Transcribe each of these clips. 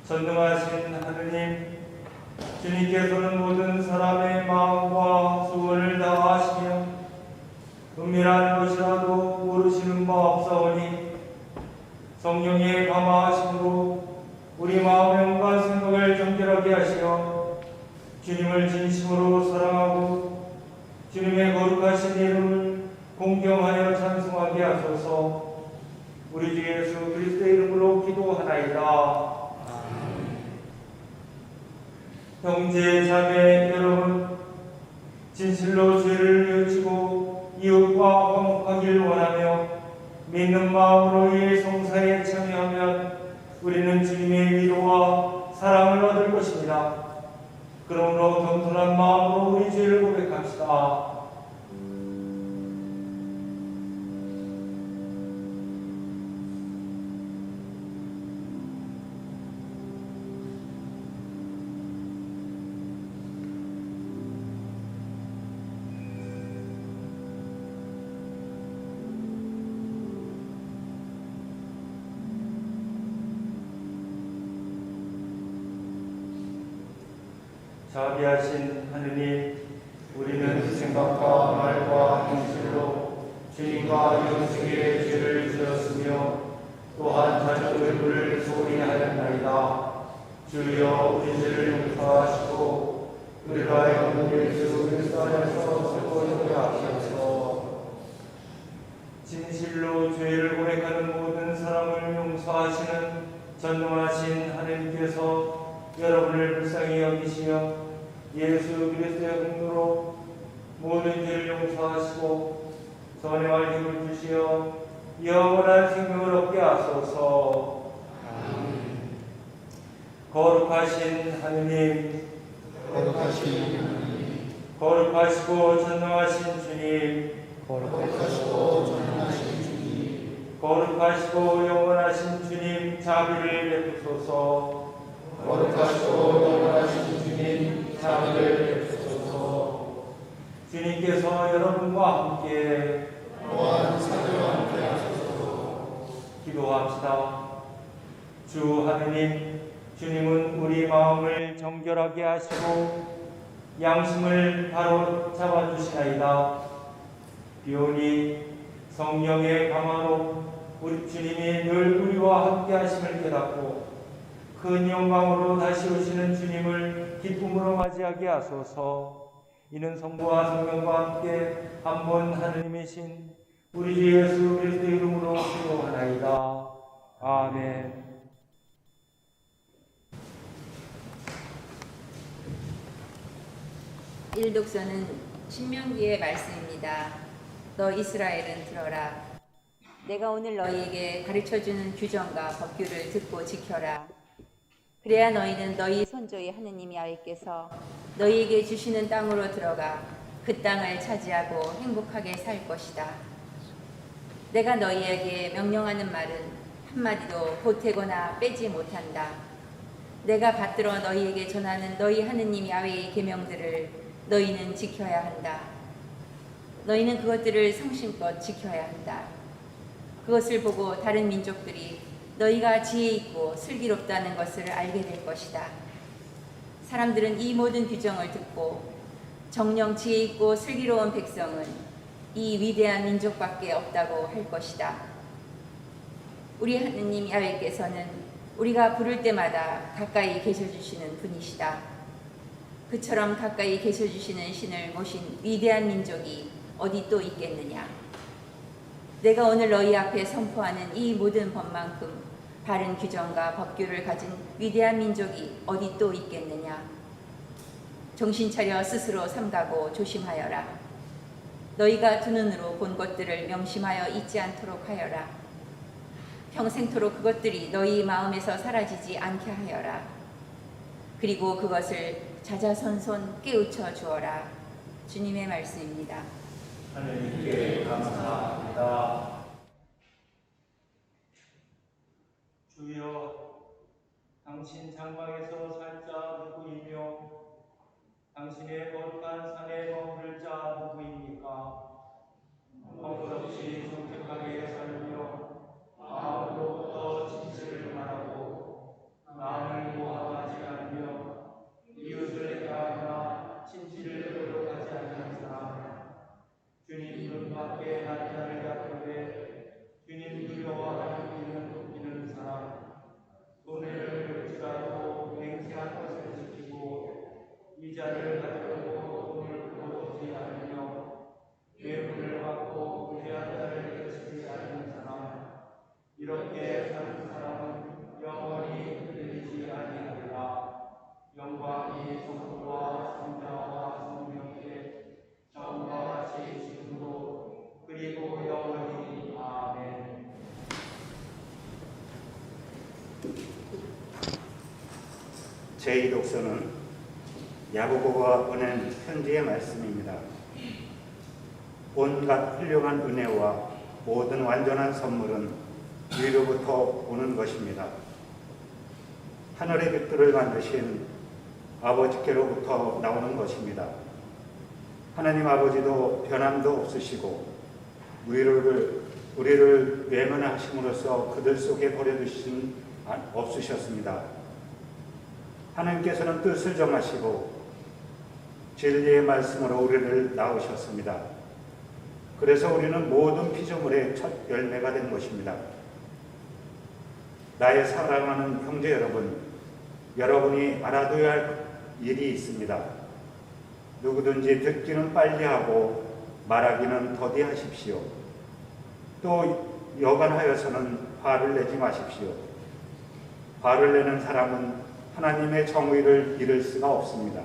전능하신 하느님, 주님께서는 모든 사람의 마음과 소원을 다하시며 은밀한 것이라도 모르시는 바 없사오니 성령의 감화하심으로 우리 마음과 생각을 정결하게 하시어 주님을 진심으로 사랑하고 주님의 거룩하신 이름을 공경하여 찬송하게 하소서. 우리 주 예수 그리스도의 이름으로 기도하나이다. 형제 자매 여러분, 진실로 죄를 뉘우치고 이웃과 화목하길 원하며 믿는 마음으로 이 성사에 참여하면 우리는 주님의 위로와 사랑을 얻을 것입니다. 그러므로 겸손한 마음으로 우리 죄를 고백합시다. 자비하신 하느님, 우리는 생각과 말과 행실로 주님과 영생의 죄를 지었으며 또한 자주 얼굴을 소홀히 하였나이다. 주여 우리 죄를 용서하시고 우리가 영혼 예수 그리스도 안에서 살고 하시옵소서. 진실로 죄를 고백하는 모든 사람을 용서하시는 전능하신 하느님께서 여러분을 불쌍히 여기시며 예수 그리스도의 공로로 모든 죄를 용서하시고 선행할 힘을 주시어 영원한 생명을 얻게 하소서. 거룩하신 하느님, 거룩하시고 전능하신 주님, 거룩하시고 영원하신 주님, 자비를 베푸소서. 거룩하시고 영원하신 주님, 자비를 베푸소서. 주님께서 여러분과 함께 또한 사도와 함께 하소서. 기도합시다. 주 하느님, 주님은 우리 마음을 정결하게 하시고 양심을 바로 잡아주시나이다. 비오니 성령의 강화로 우리 주님이 늘 우리와 함께 하심을 깨닫고 큰 영광으로 다시 오시는 주님을 기쁨으로 맞이하게 하소서. 이는 성부와 성령과 함께 한 분 하느님이신 우리 주 예수 그리스도 이름으로 기도하나이다. 아멘. 일독서는 신명기의 말씀입니다. 너 이스라엘은 들어라. 내가 오늘 너희에게 가르쳐주는 규정과 법규를 듣고 지켜라. 그래야 너희는 너희 선조의 하느님 야훼께서 너희에게 주시는 땅으로 들어가 그 땅을 차지하고 행복하게 살 것이다. 내가 너희에게 명령하는 말은 한마디도 보태거나 빼지 못한다. 내가 받들어 너희에게 전하는 너희 하느님 야훼의 계명들을 너희는 지켜야 한다. 너희는 그것들을 성심껏 지켜야 한다. 그것을 보고 다른 민족들이 너희가 지혜 있고 슬기롭다는 것을 알게 될 것이다. 사람들은 이 모든 규정을 듣고 정녕 지혜 있고 슬기로운 백성은 이 위대한 민족밖에 없다고 할 것이다. 우리 하느님 야훼께서는 우리가 부를 때마다 가까이 계셔주시는 분이시다. 그처럼 가까이 계셔주시는 신을 모신 위대한 민족이 어디 또 있겠느냐. 내가 오늘 너희 앞에 선포하는 이 모든 법만큼 바른 규정과 법규를 가진 위대한 민족이 어디 또 있겠느냐. 정신 차려 스스로 삼가고 조심하여라. 너희가 두 눈으로 본 것들을 명심하여 잊지 않도록 하여라. 평생토록 그것들이 너희 마음에서 사라지지 않게 하여라. 그리고 그것을 자자손손 깨우쳐 주어라. 주님의 말씀입니다. 하느님께 감사합니다. 주여, 당신 장막에서 살 자 누구이며 당신의 거룩한 산에 머무를 자 누구입니까? 허물없이 정직하게 살며 마음으로부터 진실을 말하고 남을 이렇게 사는 사람은 영원히 흔들리지 아니하리라. 영광이 성부와 성자와 성령께 처음과 같이 지금도 그리고 영원히 아멘. 제2 독서는 야고보가 보낸 편지의 말씀입니다. 온갖 훌륭한 은혜와 모든 완전한 선물은 위로부터 오는 것입니다. 하늘의 빛들을 만드신 아버지께로부터 나오는 것입니다. 하나님 아버지도 변함도 없으시고 우리를 외면하심으로써 그들 속에 버려두신 없으셨습니다. 하나님께서는 뜻을 정하시고 진리의 말씀으로 우리를 낳으셨습니다. 그래서 우리는 모든 피조물의 첫 열매가 된 것입니다. 나의 사랑하는 형제 여러분, 여러분이 알아둬야 할 일이 있습니다. 누구든지 듣기는 빨리 하고 말하기는 더디하십시오. 또 여간하여서는 화를 내지 마십시오. 화를 내는 사람은 하나님의 정의를 이룰 수가 없습니다.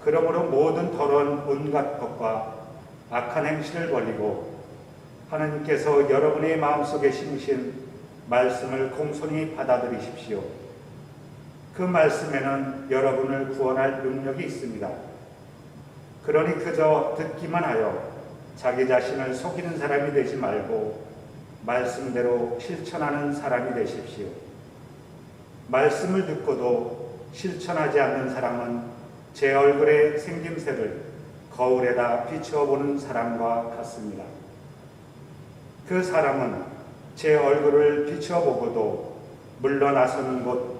그러므로 모든 더러운 온갖 것과 악한 행실을 버리고 하나님께서 여러분의 마음속에 심으신 말씀을 공손히 받아들이십시오. 그 말씀에는 여러분을 구원할 능력이 있습니다. 그러니 그저 듣기만 하여 자기 자신을 속이는 사람이 되지 말고 말씀대로 실천하는 사람이 되십시오. 말씀을 듣고도 실천하지 않는 사람은 제 얼굴의 생김새를 거울에다 비추어 보는 사람과 같습니다. 그 사람은 제 얼굴을 비추어 보고도 물러나서는 곳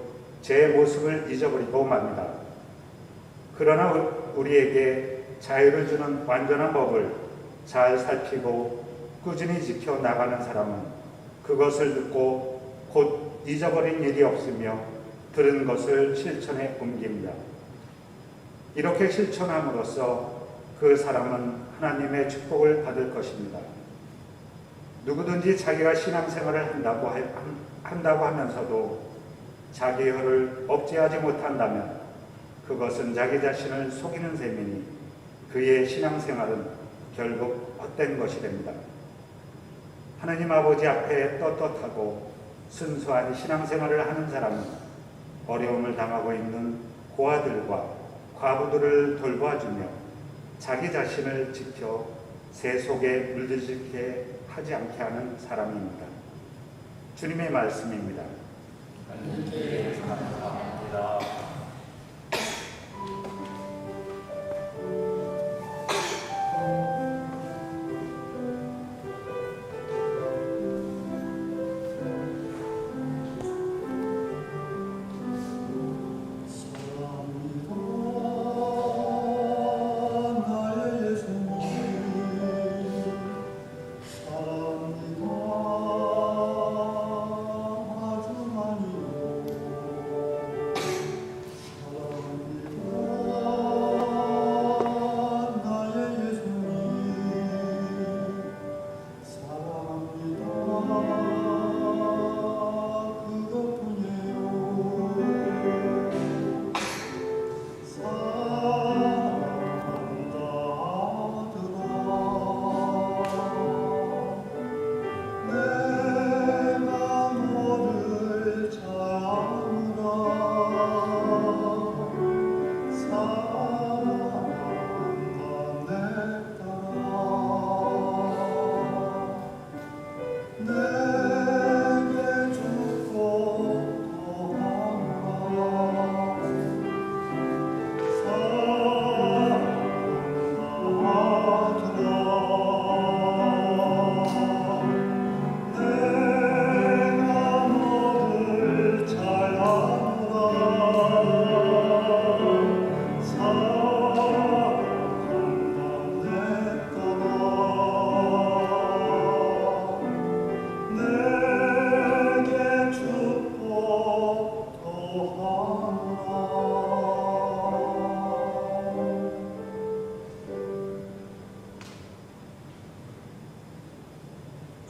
제 모습을 잊어버리고 맙니다. 그러나 우리에게 자유를 주는 완전한 법을 잘 살피고 꾸준히 지켜 나가는 사람은 그것을 듣고 곧 잊어버린 일이 없으며 들은 것을 실천에 옮깁니다. 이렇게 실천함으로써 그 사람은 하나님의 축복을 받을 것입니다. 누구든지 자기가 신앙생활을 한다고 하면서도 자기 혀를 억제하지 못한다면 그것은 자기 자신을 속이는 셈이니 그의 신앙생활은 결국 헛된 것이 됩니다. 하나님 아버지 앞에 떳떳하고 순수한 신앙생활을 하는 사람은 어려움을 당하고 있는 고아들과 과부들을 돌봐주며 자기 자신을 지켜 새 속에 물들게 하지 않게 하는 사람입니다. 주님의 말씀입니다. 하나님께 감사합니다.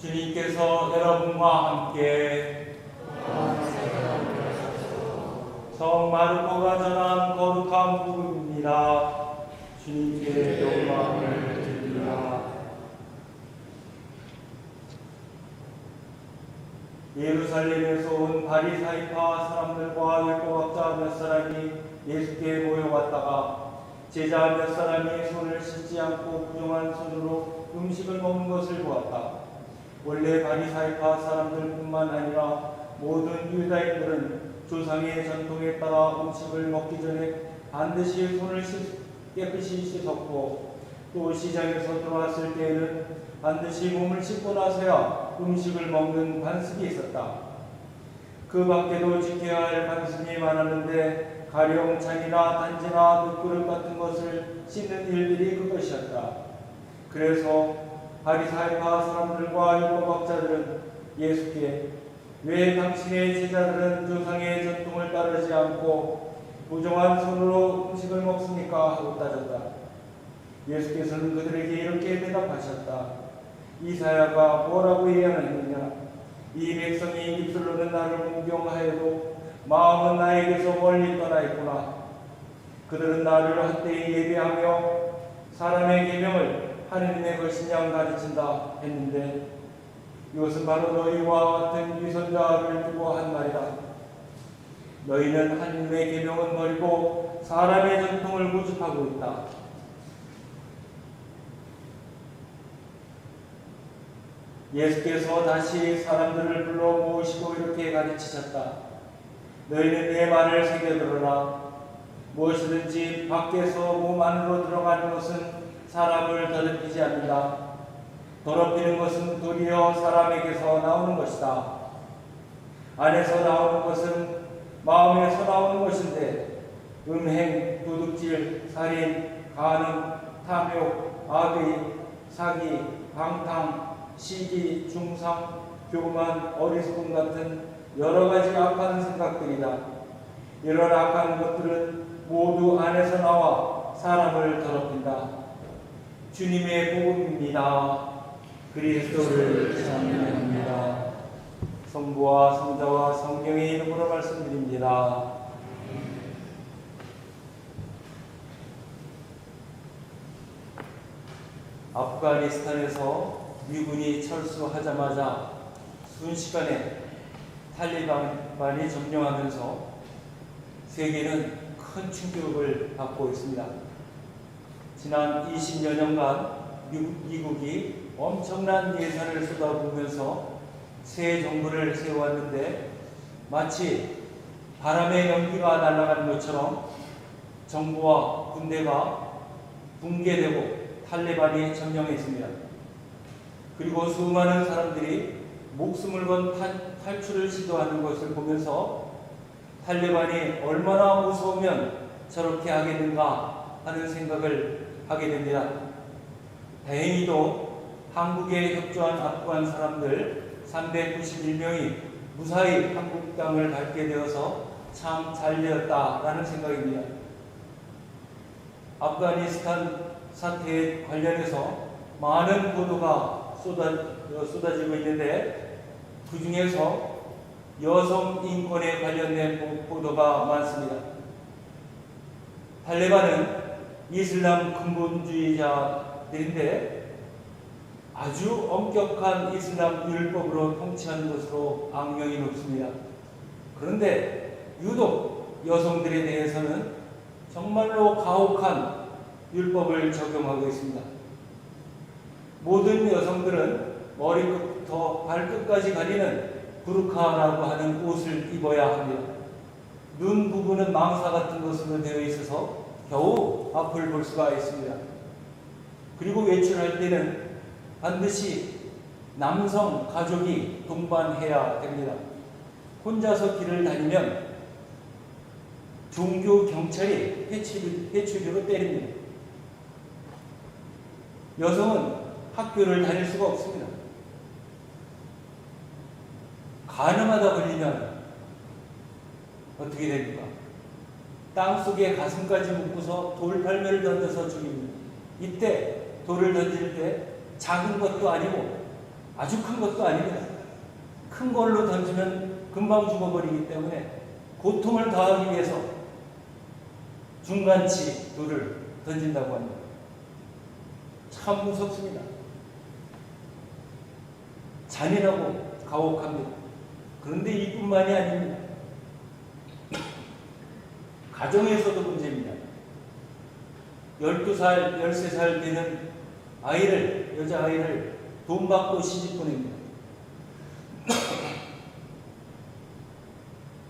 주님께서 여러분과 함께 성 마르코가 전한 거룩한 복음입니다. 주님께 영광을 드립니다. 예루살렘에서 온 바리사이파 사람들과 율법학자 몇 사람이 예수께 모여왔다가 제자 몇 사람이 손을 씻지 않고 부정한 손으로 음식을 먹는 것을 보았다. 원래 바리사이파 사람들뿐만 아니라 모든 유다인들은 조상의 전통에 따라 음식을 먹기 전에 반드시 손을 깨끗이 씻었고 또 시장에서 들어왔을 때에는 반드시 몸을 씻고 나서야 음식을 먹는 관습이 있었다. 그 밖에도 지켜야 할 관습이 많았는데 가령 잔이나 단지나 눕그릇 같은 것을 씻는 일들이 그것이었다. 그래서 바리사이파 사람들과 율법학자들은 예수께 왜 당신의 제자들은 조상의 전통을 따르지 않고 부정한 손으로 음식을 먹습니까? 하고 따졌다. 예수께서는 그들에게 이렇게 대답하셨다. 이사야가 뭐라고 예언했느냐? 이 백성이 입술로는 나를 공경하여도 마음은 나에게서 멀리 떠나 있구나. 그들은 나를 헛되이 예배하며 사람의 계명을 하느님의 것인 양 가르친다 했는데 이것은 바로 너희와 같은 위선자를 두고 한 말이다. 너희는 하느님의 계명은 버리고 사람의 전통을 고집하고 있다. 예수께서 다시 사람들을 불러 모으시고 이렇게 가르치셨다. 너희는 내 말을 새겨들어라. 무엇이든지 밖에서 몸 안으로 들어가는 것은 사람을 더럽히지 않는다. 더럽히는 것은 도리어 사람에게서 나오는 것이다. 안에서 나오는 것은 마음에서 나오는 것인데 음행, 도둑질, 살인, 간음, 탐욕, 악의, 사기, 방탕, 시기, 중상, 교만, 어리석음 같은 여러 가지 악한 생각들이다. 이런 악한 것들은 모두 안에서 나와 사람을 더럽힌다. 주님의 복음입니다. 그리스도를 찬양합니다. 성부와 성자와 성령의 이름으로 말씀드립니다. 아프가니스탄에서 미군이 철수하자마자 순식간에 탈리반이 점령하면서 세계는 큰 충격을 받고 있습니다. 지난 20여 년간 미국이 엄청난 예산을 쏟아부으면서 새 정부를 세워왔는데 마치 바람의 연기가 날아가는 것처럼 정부와 군대가 붕괴되고 탈레반이 점령했습니다. 그리고 수많은 사람들이 목숨을 건 탈출을 시도하는 것을 보면서 탈레반이 얼마나 무서우면 저렇게 하겠는가 하는 생각을 하게 됩니다. 다행히도 한국에 협조한 아프간 사람들 391명이 무사히 한국 땅을 밟게 되어서 참 잘되었다라는 생각입니다. 아프가니스탄 사태에 관련해서 많은 보도가 쏟아지고 있는데 그 중에서 여성 인권에 관련된 보도가 많습니다. 탈레반은 이슬람 근본주의자들인데 아주 엄격한 이슬람 율법으로 통치하는 것으로 악명이 높습니다. 그런데 유독 여성들에 대해서는 정말로 가혹한 율법을 적용하고 있습니다. 모든 여성들은 머리끝부터 발끝까지 가리는 부르카라고 하는 옷을 입어야 합니다. 눈 부분은 망사 같은 것으로 되어 있어서 겨우 앞을 볼 수가 있습니다. 그리고 외출할 때는 반드시 남성 가족이 동반해야 됩니다. 혼자서 길을 다니면 종교 경찰이 해치리로 때립니다. 여성은 학교를 다닐 수가 없습니다. 간음하다 걸리면 어떻게 됩니까? 땅속에 가슴까지 묶고서 돌팔매를 던져서 죽입니다. 이때 돌을 던질 때 작은 것도 아니고 아주 큰 것도 아닙니다. 큰 걸로 던지면 금방 죽어버리기 때문에 고통을 더하기 위해서 중간치 돌을 던진다고 합니다. 참 무섭습니다. 잔인하고 가혹합니다. 그런데 이뿐만이 아닙니다. 가정에서도 문제입니다. 12살, 13살 되는 아이를, 여자아이를 돈 받고 시집 보냅니다.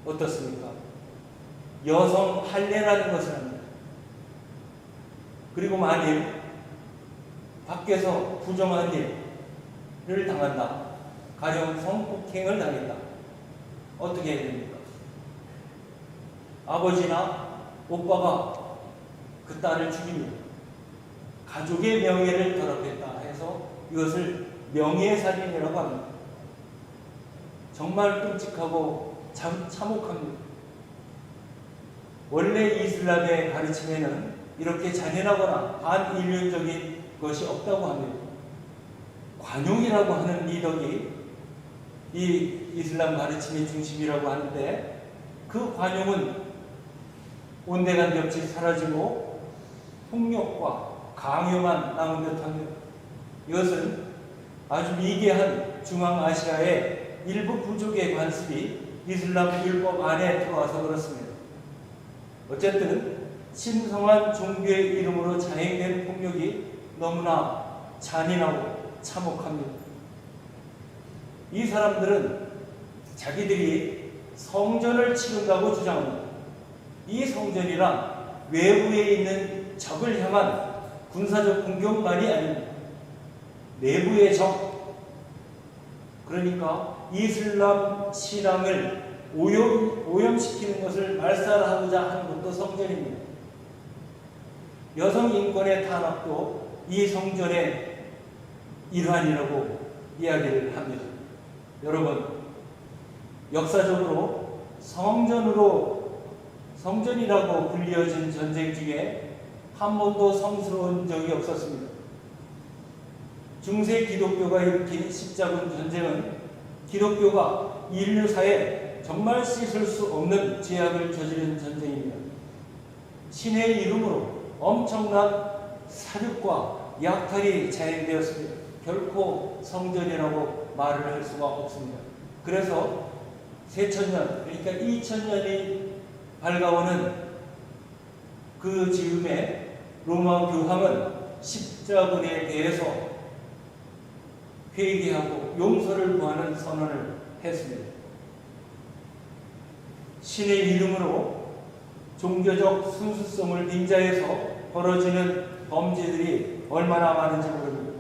어떻습니까? 여성 할례라는 것을 합니다. 그리고 만일 밖에서 부정한 일을 당한다. 가령 성폭행을 당했다. 어떻게 해야 됩니까? 아버지나 오빠가 그 딸을 죽입니다. 가족의 명예를 더럽혔다 해서 이것을 명예살인이라고 합니다. 정말 끔찍하고 참혹합니다. 원래 이슬람의 가르침에는 이렇게 잔인하거나 반인륜적인 것이 없다고 합니다. 관용이라고 하는 미덕이 이 이슬람 가르침의 중심이라고 하는데 그 관용은 온데간데 없이 사라지고 폭력과 강요만 남은 듯합니다. 이것은 아주 미개한 중앙아시아의 일부 부족의 관습이 이슬람 율법 안에 들어와서 그렇습니다. 어쨌든 신성한 종교의 이름으로 자행된 폭력이 너무나 잔인하고 참혹합니다. 이 사람들은 자기들이 성전을 치른다고 주장합니다. 이 성전이란 외부에 있는 적을 향한 군사적 공격만이 아닙니다. 내부의 적, 그러니까 이슬람 신앙을 오염시키는 것을 말살하고자 하는 것도 성전입니다. 여성 인권의 탄압도 이 성전의 일환이라고 이야기를 합니다. 여러분, 역사적으로 성전이라고 불리어진 전쟁 중에 한 번도 성스러운 적이 없었습니다. 중세 기독교가 일으킨 십자군 전쟁은 기독교가 인류사에 정말 씻을 수 없는 죄악을 저지른 전쟁입니다. 신의 이름으로 엄청난 사륙과 약탈이 자행되었습니다. 결코 성전이라고 말을 할 수가 없습니다. 그래서 세천년, 그러니까 2000년이 밝아오는 그 즈음에 로마 교황은 십자군에 대해서 회개하고 용서를 구하는 선언을 했습니다. 신의 이름으로 종교적 순수성을 빙자해서 벌어지는 범죄들이 얼마나 많은지 모릅니다.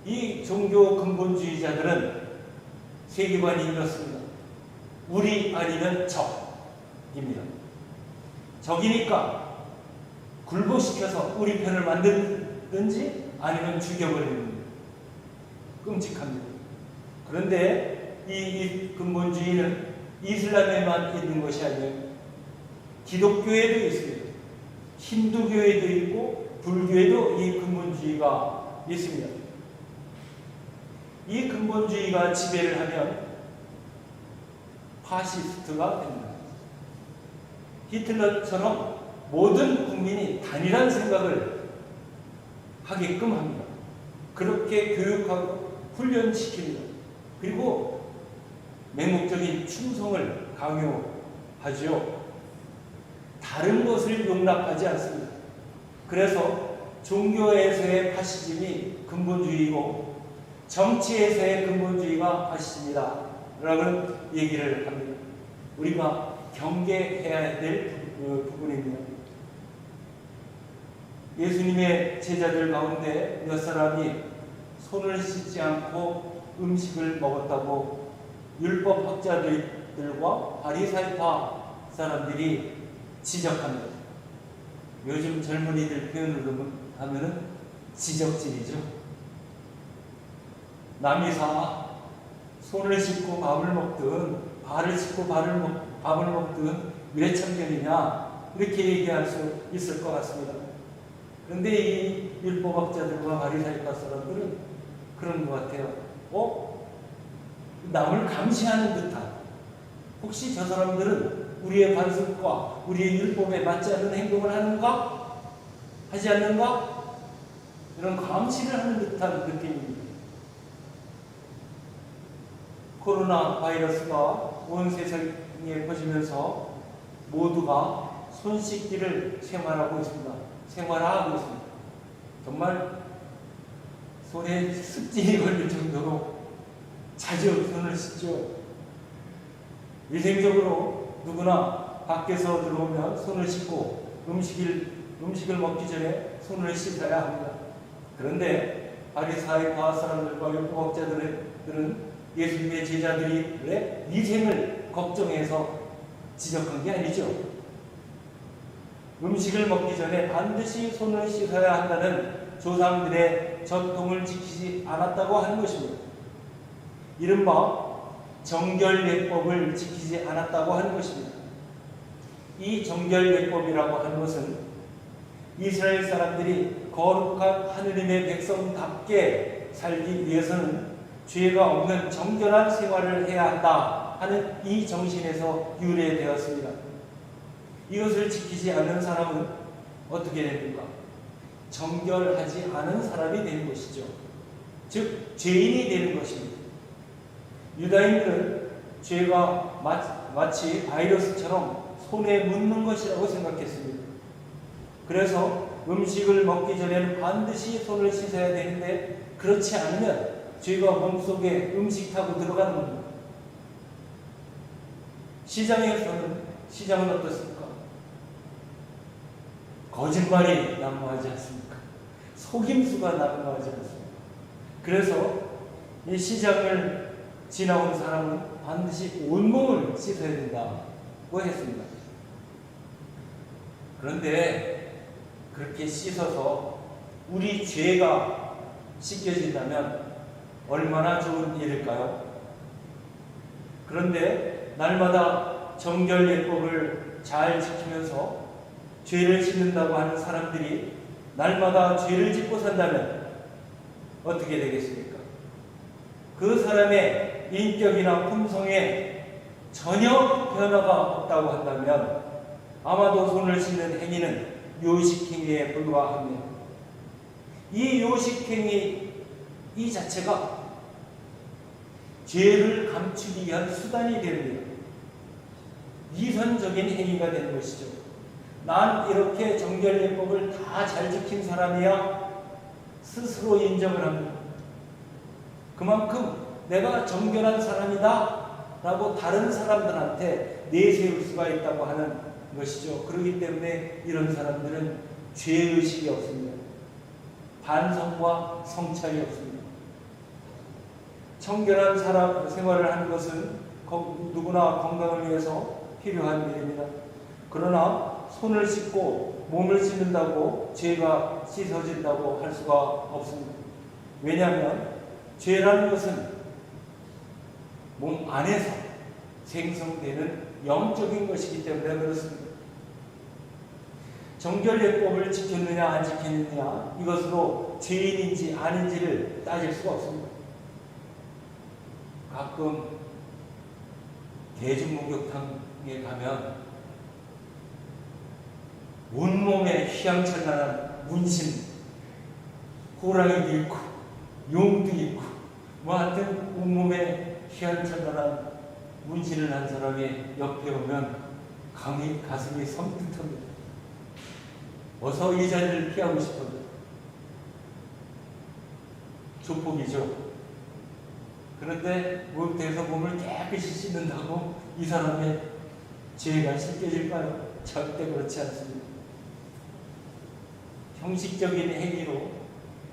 이 종교 근본주의자들은 세계관이 이렇습니다. 우리 아니면 적입니다. 적이니까 굴복시켜서 우리 편을 만들든지 아니면 죽여버리는 겁니다. 끔찍합니다. 그런데 이 근본주의는 이슬람에만 있는 것이 아니에요. 기독교에도 있습니다. 힌두교에도 있고 불교에도 이 근본주의가 있습니다. 이 근본주의가 지배를 하면 파시스트가 됩니다. 히틀러처럼 모든 국민이 단일한 생각을 하게끔 합니다. 그렇게 교육하고 훈련시킵니다. 그리고 맹목적인 충성을 강요하죠. 다른 것을 용납하지 않습니다. 그래서 종교에서의 파시즘이 근본주의이고 정치에서의 근본주의가 파시즘이다 라는 얘기를 합니다. 우리가 경계해야 될 부분입니다. 예수님의 제자들 가운데 몇 사람이 손을 씻지 않고 음식을 먹었다고 율법학자들과 바리사이파 사람들이 지적합니다. 요즘 젊은이들 표현으로 하면은 지적질이죠. 남이 손을 씻고 밥을 먹든 발을 씻고 밥을 먹든 왜 참견이냐 이렇게 얘기할 수 있을 것 같습니다. 그런데 이 율법학자들과 바리사이파 사람들은 그런 것 같아요. 남을 감시하는 듯한, 혹시 저 사람들은 우리의 관습과 우리의 율법에 맞지 않는 행동을 하는가? 하지 않는가? 이런 감시를 하는 듯한 느낌입니다. 코로나 바이러스가 온 세상에 퍼지면서 모두가 손 씻기를 생활화하고 있습니다. 정말 손에 습진이 걸릴 정도로 자주 손을 씻죠. 위생적으로 누구나 밖에서 들어오면 손을 씻고 음식을 먹기 전에 손을 씻어야 합니다. 그런데 바리사이파 사람들과 율법학자들은 예수님의 제자들의 위생을 걱정해서 지적한 게 아니죠. 음식을 먹기 전에 반드시 손을 씻어야 한다는 조상들의 전통을 지키지 않았다고 하는 것입니다. 이른바 정결예법을 지키지 않았다고 하는 것입니다. 이 정결예법이라고 하는 것은 이스라엘 사람들이 거룩한 하느님의 백성답게 살기 위해서는 죄가 없는 정결한 생활을 해야 한다 하는 이 정신에서 유래되었습니다. 이것을 지키지 않는 사람은 어떻게 됩니까? 정결하지 않은 사람이 되는 것이죠. 즉 죄인이 되는 것입니다. 유다인들은 죄가 마치 바이러스처럼 손에 묻는 것이라고 생각했습니다. 그래서 음식을 먹기 전에는 반드시 손을 씻어야 되는데 그렇지 않으면 죄가 몸속에 음식 타고 들어가는 겁니다. 시장은 어떻습니까? 거짓말이 난무하지 않습니까? 속임수가 난무하지 않습니까? 그래서 이 시장을 지나온 사람은 반드시 온몸을 씻어야 된다고 했습니다. 그런데 그렇게 씻어서 우리 죄가 씻겨진다면 얼마나 좋은 일일까요? 그런데 날마다 정결예법을 잘 지키면서 죄를 씻는다고 하는 사람들이 날마다 죄를 짓고 산다면 어떻게 되겠습니까? 그 사람의 인격이나 품성에 전혀 변화가 없다고 한다면 아마도 손을 씻는 행위는 요식행위에 불과합니다. 이 요식행위 이 자체가 죄를 감추기 위한 수단이 됩니다. 위선적인 행위가 되는 것이죠. 난 이렇게 정결예법을 다 잘 지킨 사람이야 스스로 인정을 합니다. 그만큼 내가 정결한 사람이다 라고 다른 사람들한테 내세울 수가 있다고 하는 것이죠. 그렇기 때문에 이런 사람들은 죄의식이 없습니다. 반성과 성찰이 없습니다. 청결한 사람 생활을 하는 것은 누구나 건강을 위해서 필요한 일입니다. 그러나 손을 씻고 몸을 씻는다고 죄가 씻어진다고 할 수가 없습니다. 왜냐하면 죄라는 것은 몸 안에서 생성되는 영적인 것이기 때문에 그렇습니다. 정결예법을 지켰느냐 안 지켰느냐 이것으로 죄인인지 아닌지를 따질 수가 없습니다. 가끔 대중목욕탕에 가면 온몸에 휘황찬란한 문신, 호랑이도 있고 용도 있고 하여튼 온몸에 휘황찬란한 문신을 한 사람이 옆에 오면 가슴이 섬뜩합니다. 어서 이 자리를 피하고 싶어요. 조폭이죠. 그런데 목욕탕에서 몸을 깨끗이 씻는다고 이 사람의 죄가 씻겨질까요? 절대 그렇지 않습니다. 형식적인 행위로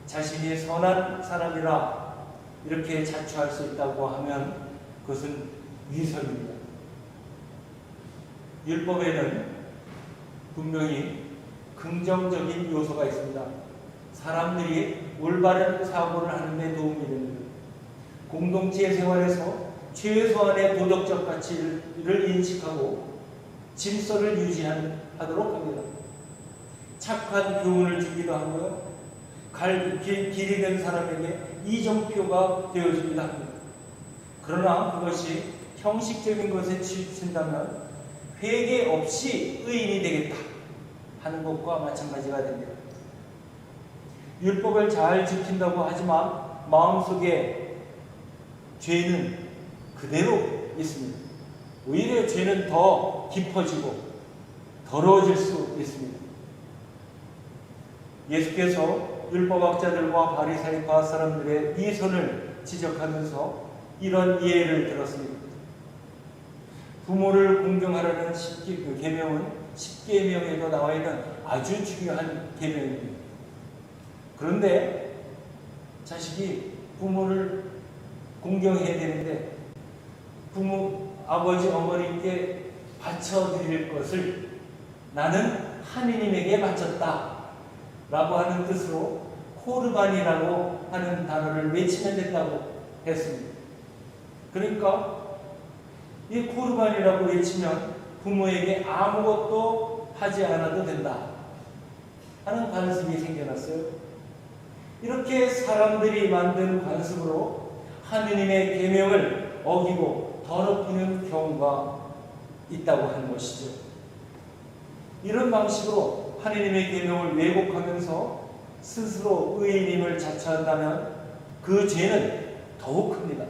자신이 선한 사람이라 이렇게 자처할 수 있다고 하면 그것은 위선입니다. 율법에는 분명히 긍정적인 요소가 있습니다. 사람들이 올바른 사고를 하는 데 도움이 됩니다. 공동체 생활에서 최소한의 도덕적 가치를 인식하고 질서를 유지하도록 합니다. 착한 교훈을 주기도 하고요. 길이 된 사람에게 이정표가 되어주기도 합니다. 그러나 그것이 형식적인 것에 치우친다면 회개 없이 의인이 되겠다 하는 것과 마찬가지가 됩니다. 율법을 잘 지킨다고 하지만 마음속에 죄는 그대로 있습니다. 오히려 죄는 더 깊어지고 더러워질 수 있습니다. 예수께서 율법학자들과 바리새파 사람들의 이 선을 지적하면서 이런 예를 들었습니다. 부모를 공경하라는 계명은 10계명에도 나와 있는 아주 중요한 계명입니다. 그런데 자식이 부모를 공경해야 되는데 부모, 아버지, 어머니께 바쳐드릴 것을 나는 하느님에게 바쳤다 라고 하는 뜻으로 코르반이라고 하는 단어를 외치면 된다고 했습니다. 그러니까 이 코르반이라고 외치면 부모에게 아무것도 하지 않아도 된다 하는 관습이 생겨났어요. 이렇게 사람들이 만든 관습으로 하느님의 계명을 어기고 더럽히는 경우가 있다고 하는 것이죠. 이런 방식으로 하느님의 계명을 왜곡하면서 스스로 의인임을 자처한다면 그 죄는 더욱 큽니다.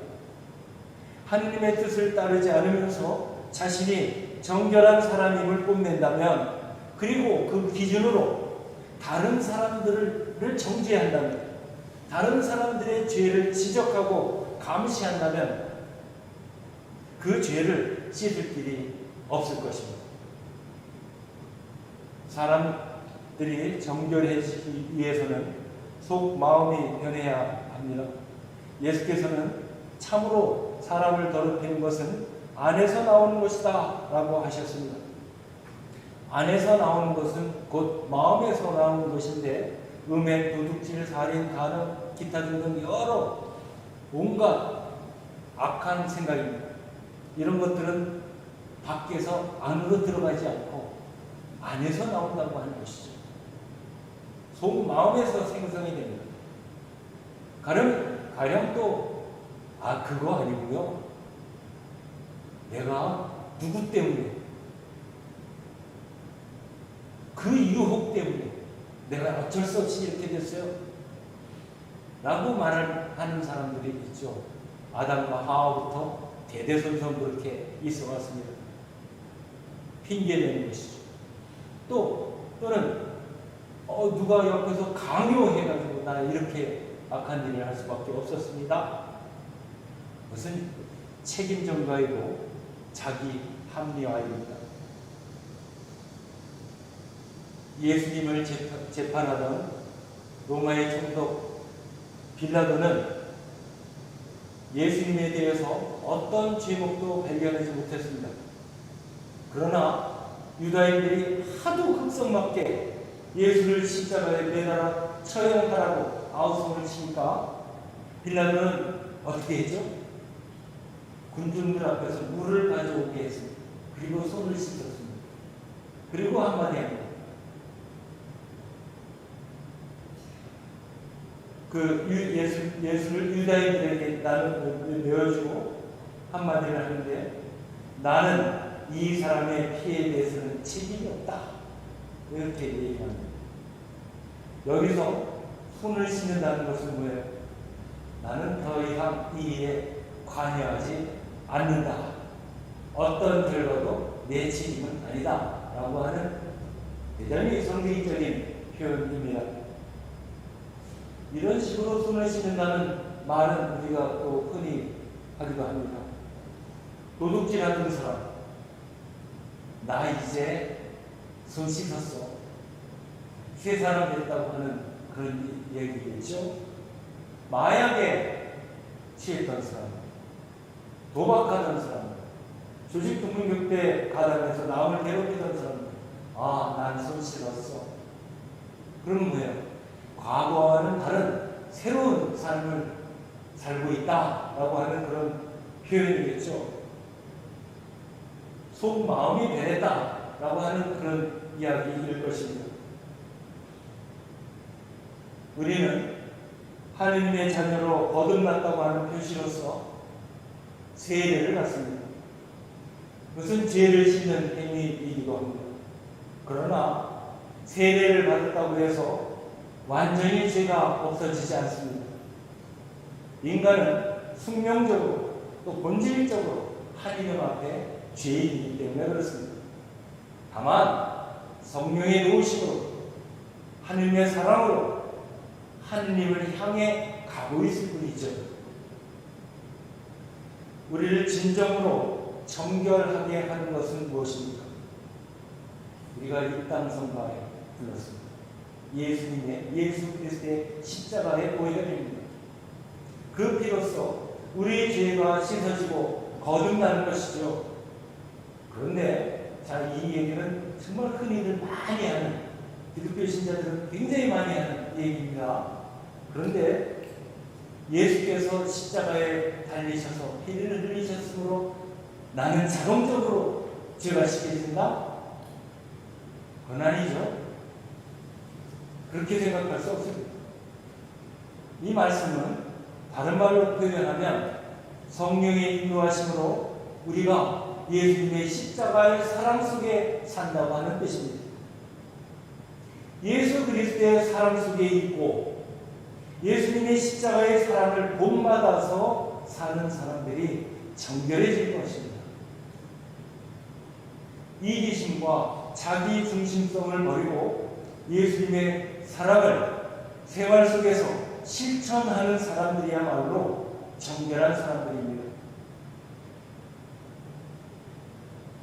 하느님의 뜻을 따르지 않으면서 자신이 정결한 사람임을 뽐낸다면, 그리고 그 기준으로 다른 사람들을 정죄한다면, 다른 사람들의 죄를 지적하고 감시한다면 그 죄를 씻을 길이 없을 것입니다. 사람들이 정결해지기 위해서는 속 마음이 변해야 합니다. 예수께서는 참으로 사람을 더럽히는 것은 안에서 나오는 것이다 라고 하셨습니다. 안에서 나오는 것은 곧 마음에서 나오는 것인데, 음행, 도둑질, 살인, 간음, 기타 등등 여러 온갖 악한 생각입니다. 이런 것들은 밖에서 안으로 들어가지 않고 안에서 나온다고 하는 것이죠. 속 마음에서 생성이 됩니다. 가령 또 그거 아니고요. 내가 누구 때문에, 그 유혹 때문에 내가 어쩔 수 없이 이렇게 됐어요 라고 말을 하는 사람들이 있죠. 아담과 하와부터 대대손손 그렇게 있어 왔습니다. 핑계대는 것이죠. 또는 누가 옆에서 강요해가지고 나 이렇게 악한 일을 할 수밖에 없었습니다. 그것은 책임 전가이고 자기 합리화입니다. 예수님을 재판하던 로마의 총독 빌라도는 예수님에 대해서 어떤 죄목도 발견하지 못했습니다. 그러나 유다인들이 하도 극성맞게 예수를 십자가에 매달아 처형하라고 아우성을 치니까 빌라도는 어떻게 했죠? 군중들 앞에서 물을 가져오게 했습니다. 그리고 손을 씻었습니다. 그리고 한마디 합니다. 예수를 유다인들에게 나는 내어주고 한마디를 하는데, 나는 이 사람의 피해에 대해서는 책임이 없다 이렇게 얘기합니다. 여기서 손을 씻는다는 것은 뭐예요? 나는 더 이상 이 일에 관여하지 않는다. 어떤 결과도 내 책임은 아니다 라고 하는 대단히 성경적인 표현입니다. 이런 식으로 손을 씻는다는 말은 우리가 또 흔히 하기도 합니다. 도둑질하던 사람, 나 이제 손 씻었어, 새 사람 됐다고 하는 그런 얘기겠죠. 마약에 취했던 사람, 도박하던 사람, 조직동물격대 가담해서 남을 괴롭히던 사람, 난 손 씻었어. 그럼 뭐예요? 과거와는 다른 새로운 삶을 살고 있다라고 하는 그런 표현이겠죠. 속 마음이 변했다라고 하는 그런 이야기일 것입니다. 우리는 하느님의 자녀로 거듭났다고 하는 표시로서 세례를 받습니다. 그것은 죄를 씻는 행위이기도 합니다. 그러나 세례를 받았다고 해서 완전히 죄가 없어지지 않습니다. 인간은 숙명적으로 또 본질적으로 하느님 앞에 죄인이기 때문에 그렇습니다. 다만 성령의 도우심으로 하느님의 사랑으로 하느님을 향해 가고 있을 뿐이죠. 우리를 진정으로 정결하게 하는 것은 무엇입니까? 우리가 이 땅 성가에 불렀습니다. 예수 그리스도의 십자가의 보혈이 됩니다. 그 피로써 우리의 죄가 씻어지고 거듭나는 것이죠. 그런데 이 얘기는 정말 흔히들 많이 하는, 기독교 신자들은 굉장히 많이 하는 얘기입니다. 그런데 예수께서 십자가에 달리셔서 피를 흘리셨으므로 나는 자동적으로 죄가 씻겨진다? 그건 아니죠. 그렇게 생각할 수 없습니다. 이 말씀은 다른 말로 표현하면 성령의 인도하심으로 우리가 예수님의 십자가의 사랑 속에 산다고 하는 뜻입니다. 예수 그리스도의 사랑 속에 있고 예수님의 십자가의 사랑을 본받아서 사는 사람들이 정결해질 것입니다. 이기심과 자기 중심성을 버리고 예수님의 사랑을 생활 속에서 실천하는 사람들이야말로 정결한 사람들입니다.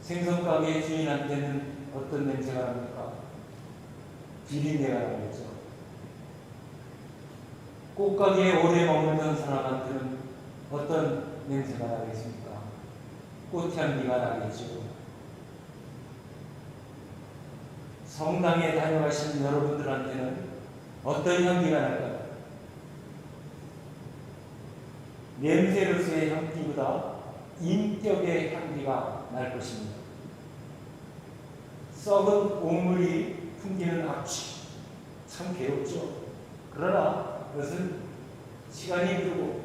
생선가게 주인한테는 어떤 냄새가 납니까? 비린내가 나겠죠. 꽃가게에 오래 머물던 사람한테는 어떤 냄새가 나겠습니까? 꽃향기가 나겠죠. 성당에 다녀가신 여러분들한테는 어떤 향기가 날까요? 냄새로서의 향기보다 인격의 향기가 날 것입니다. 썩은 옥물이 풍기는 악취, 참 괴롭죠. 그러나 그것은 시간이 흐르고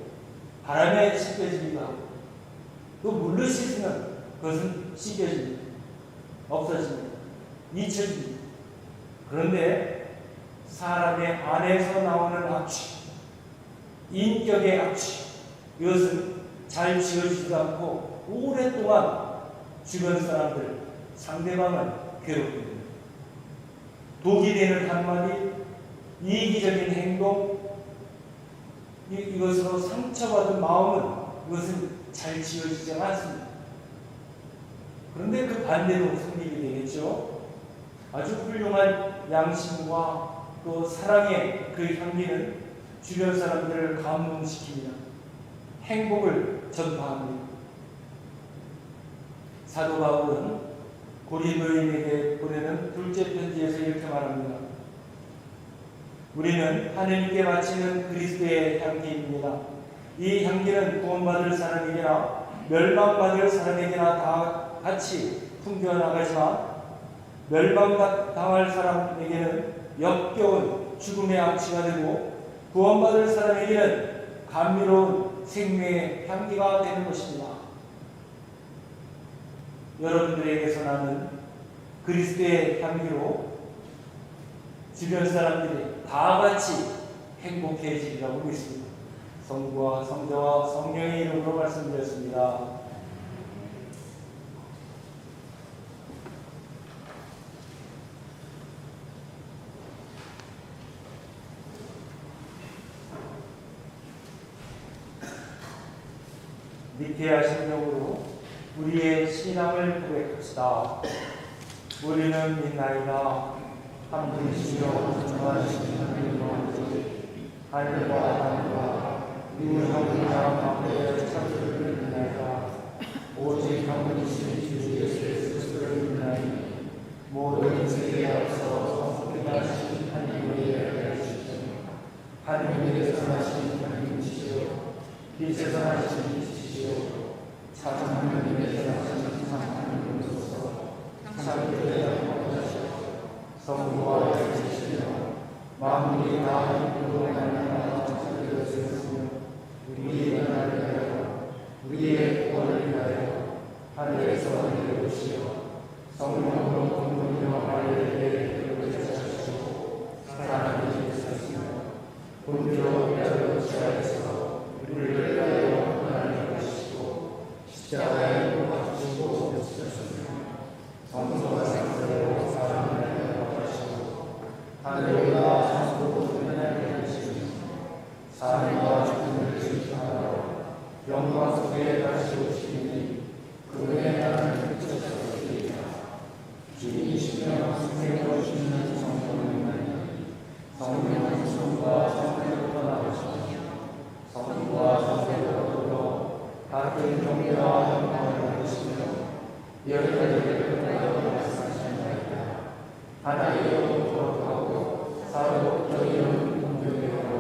바람에 씻겨지기도 하고 또 물로 씻으면 그것은 씻겨집니다. 없어집니다. 잊혀집니다. 그런데 사람의 안에서 나오는 악취, 인격의 악취, 이것은 잘 지워지지도 않고 오랫동안 주변 사람들, 상대방을 괴롭힙니다. 독이 되는 한마디, 이기적인 행동, 이것으로 상처받은 마음은 이것은 잘 지워지지 않습니다. 그런데 그 반대로 성립이 되겠죠. 아주 훌륭한 양심과 또 사랑의 그 향기는 주변 사람들을 감동시킵니다. 행복을 전파합니다. 사도 바울은 고린도인에게 보내는 둘째 편지에서 이렇게 말합니다. 우리는 하나님께 바치는 그리스도의 향기입니다. 이 향기는 구원받을 사람에게나 멸망받을 사람에게나 다 같이 풍겨나가지만 멸망당할 사람에게는 역겨운 죽음의 악취가 되고 구원받을 사람에게는 감미로운 생명의 향기가 되는 것입니다. 여러분들에게서 나는 그리스도의 향기로 주변 사람들이 다 같이 행복해지리라고 믿습니다. 성부와 성자와 성령의 이름으로 말씀드렸습니다. 니케아 신령으로 우리의 신앙을 고백합시다. 우리는 믿나이다. 한 분이시여 전능하신 하나님과 하늘과 땅과 유형이나 만물의 창조를 믿나이다. 오직 한 분이신 주 예수 그리스도를 믿나이다. 모든 세계에 앞서 성육하신 하나님을 예배하여 주시오. 하나님께서 하신 하나님이시오. 빛에서 하신 빛이시오. 참 하나님께서 하신 참 하나님으로서 참 교회를 하시오. 성부와 영이시며 만물이 다 힘으로 말미암아 창조되었으며 우리의 나라를 위하여 우리의 구원을 위하여 하늘에서 내려오시어 성령으로 공동이여 마리아에게 이르게 하시고 사람이 되셨으며 본디오 빌라도 지하에서 우리를 위하여 고난을 받으시고 십자가에 못 박히시고 죽으셨으며 성소가 상대로 사람을 위하여 받으시고 하늘과 천국을 은혜를 주시며 삶과 죽음을 지키시며 영광 속에 다시 오시니 그분의 나라를 펼쳐주시리라. 주이시며 생명을 주시는 성령님은 성령은 성과 성령으로 나오시며 성과 성령으로 같은 경배와 영광을 받으시며 열매를 끝나여 말씀하시나이다. 하나님으로 거룩하고 사로잡혀 이룬 공동체로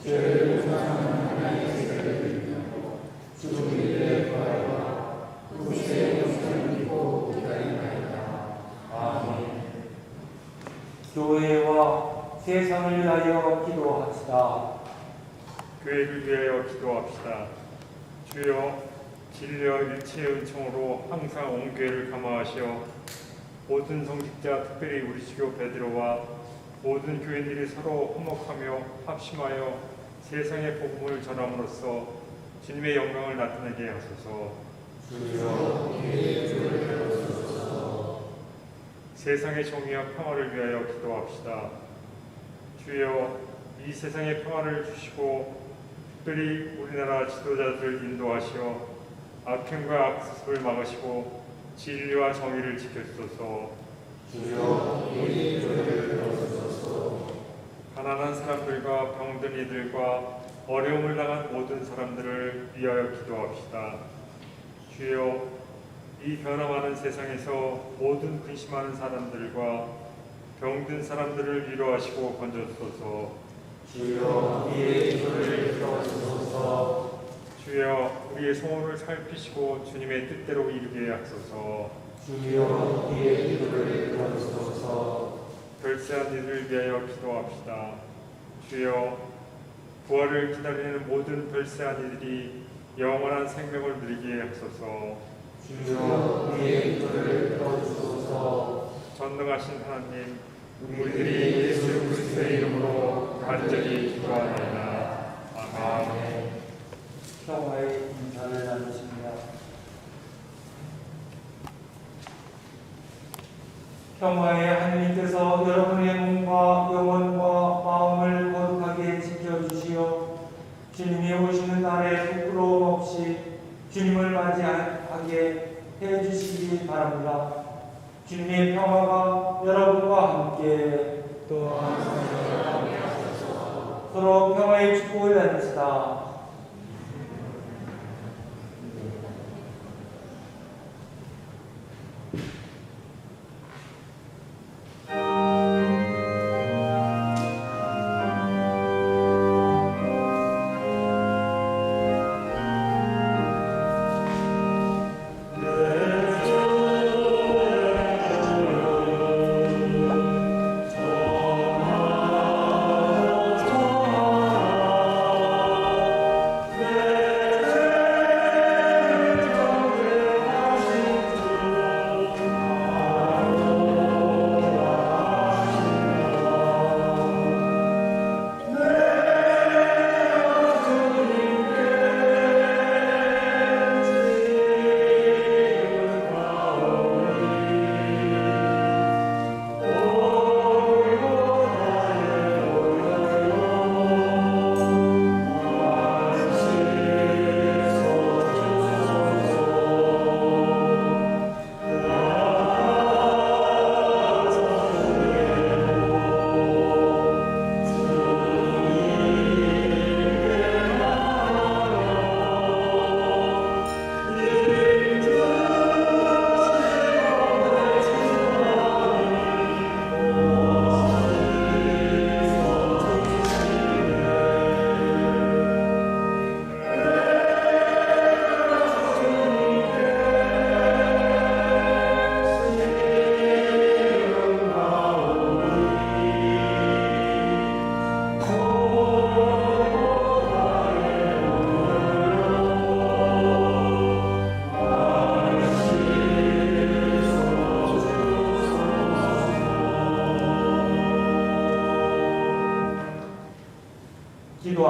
죄를 사하는 하나님의 세계를 믿고 주님의 부활과 구세의 영생을 믿고 기다리나이다. 아멘. 교회와 세상을 위하여 기도합시다. 교회를 위하여 기도합시다. 주여, 진리와 일체의 은총으로 항상 온 교회를 감화하시어 모든 성직자, 특별히 우리 주교 베드로와 모든 교인들이 서로 화목하며 합심하여 세상의 복음을 전함으로써 주님의 영광을 나타내게 하소서. 세상의 정의와 평화를 위하여 기도합시다. 주여, 이 세상의 평화를 주시고 특별히 우리나라 지도자들을 인도하시어 악행과 악습을 막으시고 진리와 정의를 지켜주소서. 가난한 사람들과 병든 이들과 어려움을 당한 모든 사람들을 위하여 기도합시다. 주여, 이 변화많은 세상에서 모든 근심하는 사람들과 병든 사람들을 위로하시고 건져주소서. 주여 우리의 기도를 들어주소서. 주여, 우리의 소원을 살피시고 주님의 뜻대로 이루게 하소서. 주여 우리의 기도를 들어주소서. 별세한 이들을 위하여 기도합시다. 주여, 부활을 기다리는 모든 별세한 이들이 영원한 생명을 누리게 하소서. 주여 우리의 기도를 들어주소서. 전능하신 하나님, 우리들이 예수 그리스도의 이름으로 간절히 기도하나이다. 아멘. 평화의 인사를 나누십니다. 평화의 하느님께서 여러분의 몸과 영혼과 마음을 거룩하게 지켜주시어 주님이 오시는 날에 부끄러움 없이 주님을 맞이하게 해주시기 바랍니다. 주님의 평화가 여러분과 함께 또한 서로 평화의 축복을 나눕시다.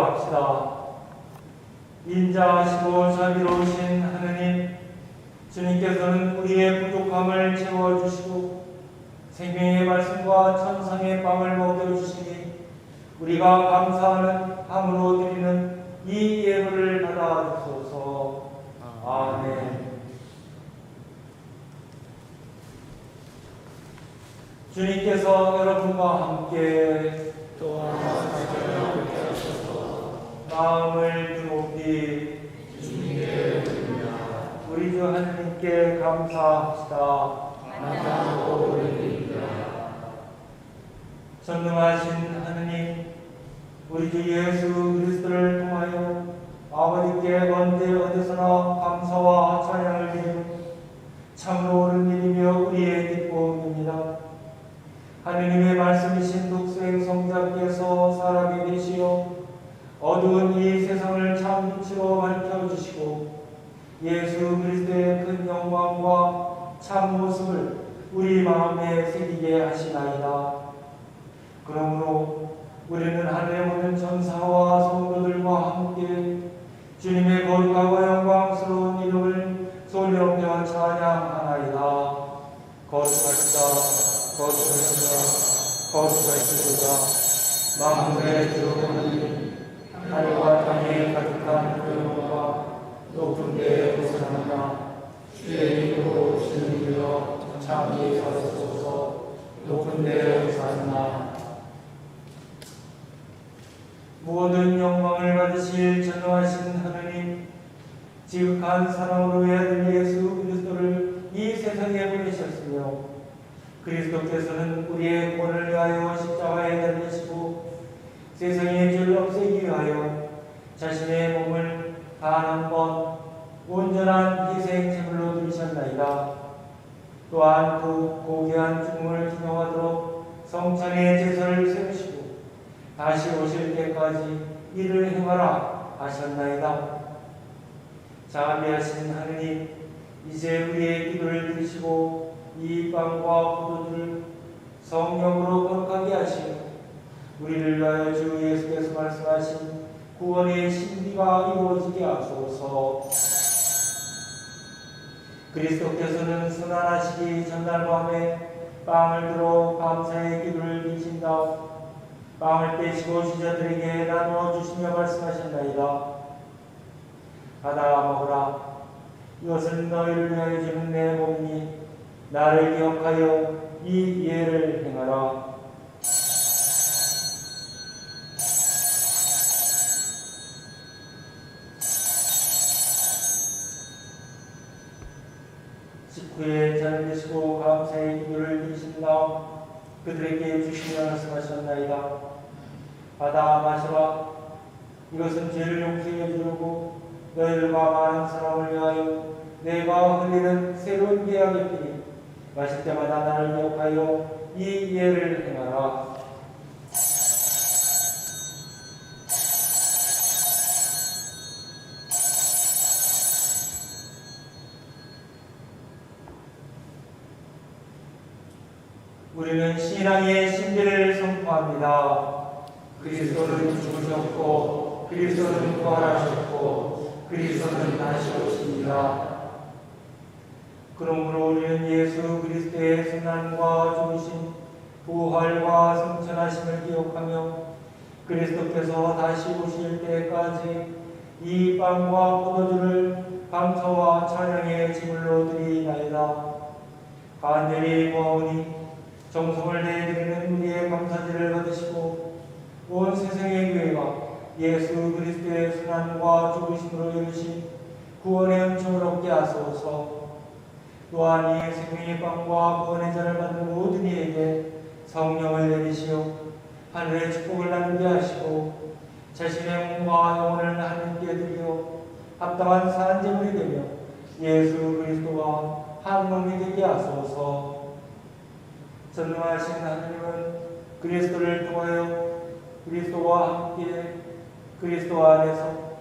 기도합시다. 인자하시고 자비로우신 하느님, 주님께서는 우리의 부족함을 채워주시고 생명의 말씀과 천상의 빵을 먹여주시니 우리가 감사하는 함으로 드리는 이 예물을 받아주소서. 아멘. 주님께서 여러분과 함께 마음을 높이 우리 주 하느님께 감사합시다. 전능하신 하느님, 우리 주 예수 그리스도를 통하여 아버지께 언제 어디서나 감사와 찬양을 드리는 참으로 옳은 일이며 우리의 기쁨입니다. 하느님의 말씀이신 독생 성자께서 사람이 되시어 어두운 이 세상을 참 빛으로 밝혀주시고 예수 그리스도의 큰 영광과 참 모습을 우리 마음에 새기게 하시나이다. 그러므로 우리는 하늘의 모든 천사와 성도들과 함께 주님의 거룩하고 영광스러운 이름을 소리높여 찬양하나이다. 거룩하시다, 거룩하시다, 거룩하시도다. 만물의 주 하나님, 하늘과 땅에 가득한 그 영광과 높은 데에 호산나. 주의 이름으로 오시는 이여 참히 받으소서. 높은 데에 호산나. 모든 영광을 받으실 전능하신 하느님, 지극한 사랑으로 외아들 예수 그리스도를 이 세상에 보내셨으며 그리스도께서는 우리의 구원을 위하여 십자가에 달리시고 세상의 죄를 없애기 위하여 자신의 몸을 단 한 번 온전한 희생 제물로 드리셨나이다. 또한 그 고귀한 죽음을 기념하도록 성찬의 제사를 세우시고 다시 오실 때까지 이를 행하라 하셨나이다. 자비하신 하느님, 이제 우리의 기도를 들으시고 이 빵과 포도주를 성령으로 거룩하게 하시고 우리를 위하여 주 예수께서 말씀하신 구원의 신비가 이루어지게 하소서. 그리스도께서는 순환하시기 전날 밤에 빵을 들어 감사의 기도를 드리신 다음 빵을 떼시고 제자들에게 나누어 주시며 말씀하셨나이다. 받아 먹으라. 이것은 너희를 위하여 주는 내 몸이니 나를 기억하여 이 예를 행하라. 식후에 잔을 드시고 감사의 기도를 드리신 다음 그들에게 주시며 말씀하셨나이다. 받아 마시라. 이것은 죄를 용서해 주려고 너희들과 많은 사람을 위하여 내가 흘리는 새로운 계약의 피니 마실 때마다 나를 기억하여 이 예를 행하라. 우리는 신앙의 신비를 선포합니다. 그리스도는 죽으셨고 그리스도는 부활하셨고 그리스도는 다시 오십니다. 그러므로 우리는 예수 그리스도의 순환과 죽으심, 부활과 승천하심을 기억하며 그리스도께서 다시 오실 때까지 이 빵과 포도주를 감사와 찬양의 제물로 드리나이다. 간절히 구하오니 정성을 내드리는 우리의 감사제를 받으시고 온 세상의 교회가 예수 그리스도의 순환과 죽으심으로 이루신 구원의 은총을 얻게 하소서. 또한 이 생명의 빵과 구원의 잔을 받는 모든 이에게 성령을 내리시어 하늘의 축복을 나누게 하시고 자신의 몸과 영혼을 하나님께 드려 합당한 산제물이 되며 예수 그리스도와 한 몸이 되게 하소서. 전능하신 하나님은 그리스도를 통하여 그리스도와 함께 그리스도 안에서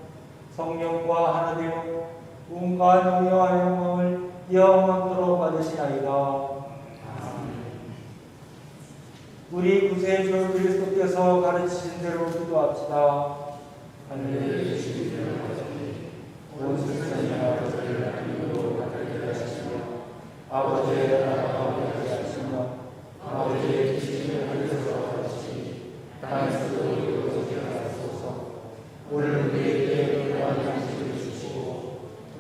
성령과 하나 되어 온갖荣耀와 영광을 영원토록 받으시나이다. 우리 구세주 그리스도께서 가르치신 대로 기도합시다. 하늘에 계신 아버지, 온 세상의 아버지를 하나님으로 받들게 하시며 아버지의 나라가 오게 하시며 아버지의 뜻을 하늘에서 같이 땅에서도 이루어지게 하소서. 오늘 우리에게 필요한 양식을 주시고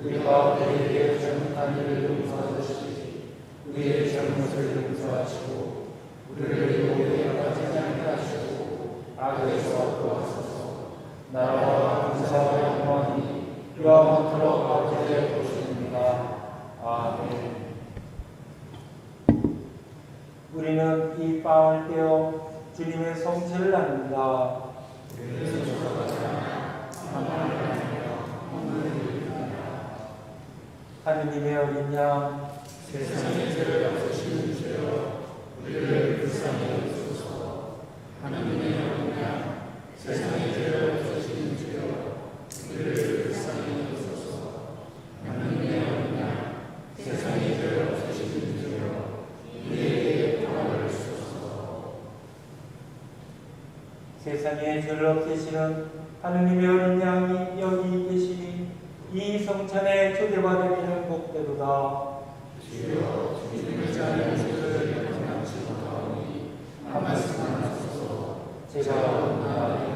우리가 우리에게 잘못한 일을 용서하듯이 우리의 잘못을 용서하시고 우리를 유혹에 빠지지 않게 하시고 악에서 구하소서. 나라와 권세와 영광이 영원토록 아버지의 것입니다. 아멘. 우리는 이 빵을 떼어 주님의 성체를 나눕니다. 하느님의 어린 양, 세상의 죄를 없으시는 주여 우리를 불쌍히 여기소서. 하나님의 어린 양 세상의 죄를 없으시는 주여 우리를 불쌍히 여기소서. 하나님의 어린 양 세상의 죄를 없으시는 주여 우리에게 평안을 주소서. 세상의 죄를 없애시는 하느님의 어린 양이 여기 계시니 이 성찬에 초대받으리는 복되도다. 주여 주님의 자리에 저를 영원하시 못하오니 한 말씀만 하소서. 제가 원하옵나이다.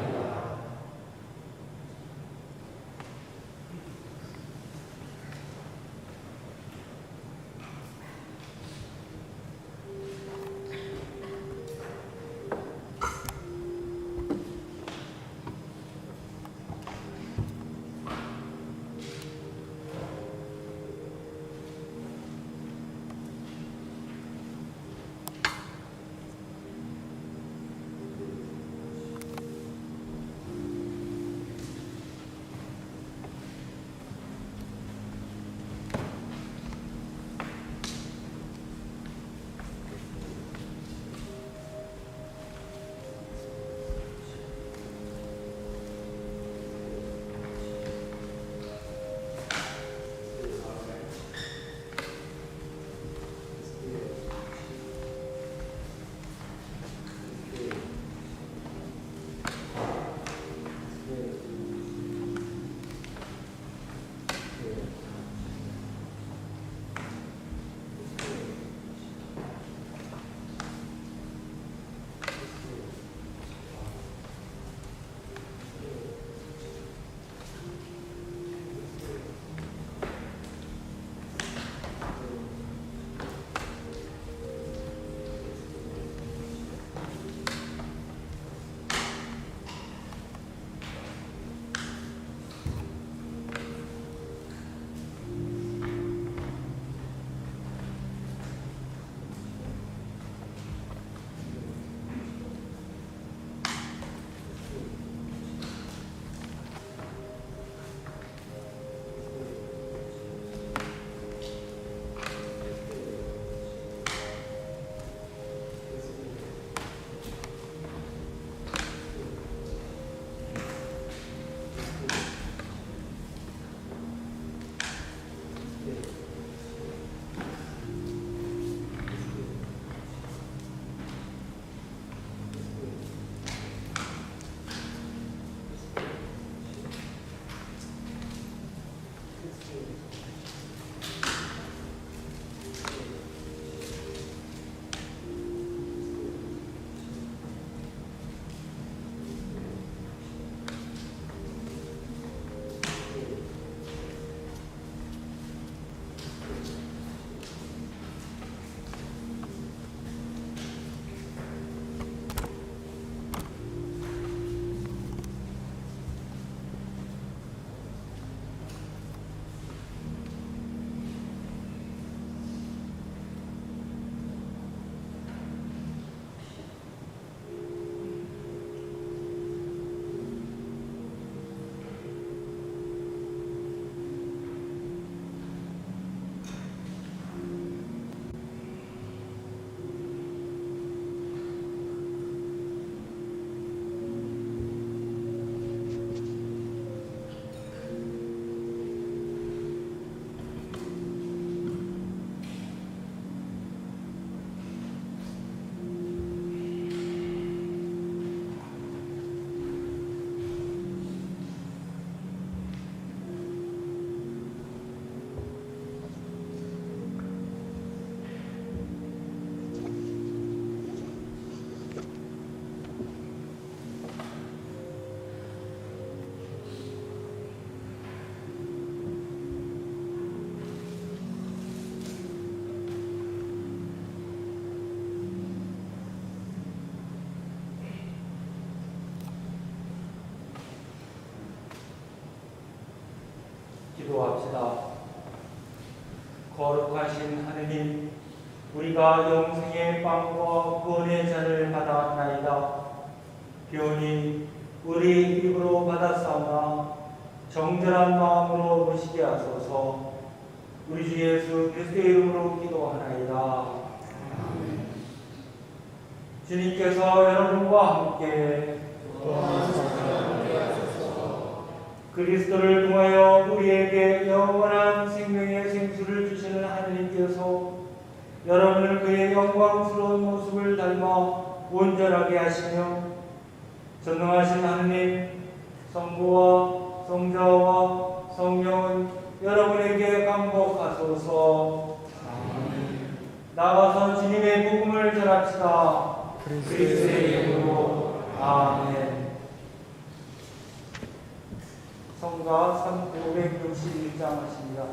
기도하옵소서. 거룩하신 하느님, 우리가 영생의 빵과 구원의 잔을 받았나이다. 비오니 우리 입으로 받았사오나 정결한 마음으로 모시게 하소서. 우리 주 예수 그리스도의 이름으로 기도하나이다. 주님께서 여러분과 함께 그리스도를 통하여 우리에게 영원한 생명의 생수를 주시는 하느님께서 여러분을 그의 영광스러운 모습을 닮아 온전하게 하시며 전능하신 하느님, 성부와 성자와 성령은 여러분에게 감복하소서. 나가서 주님의 복음을 전합시다. 그리스도의 이름으로 아멘. 성가 361장 하십니다.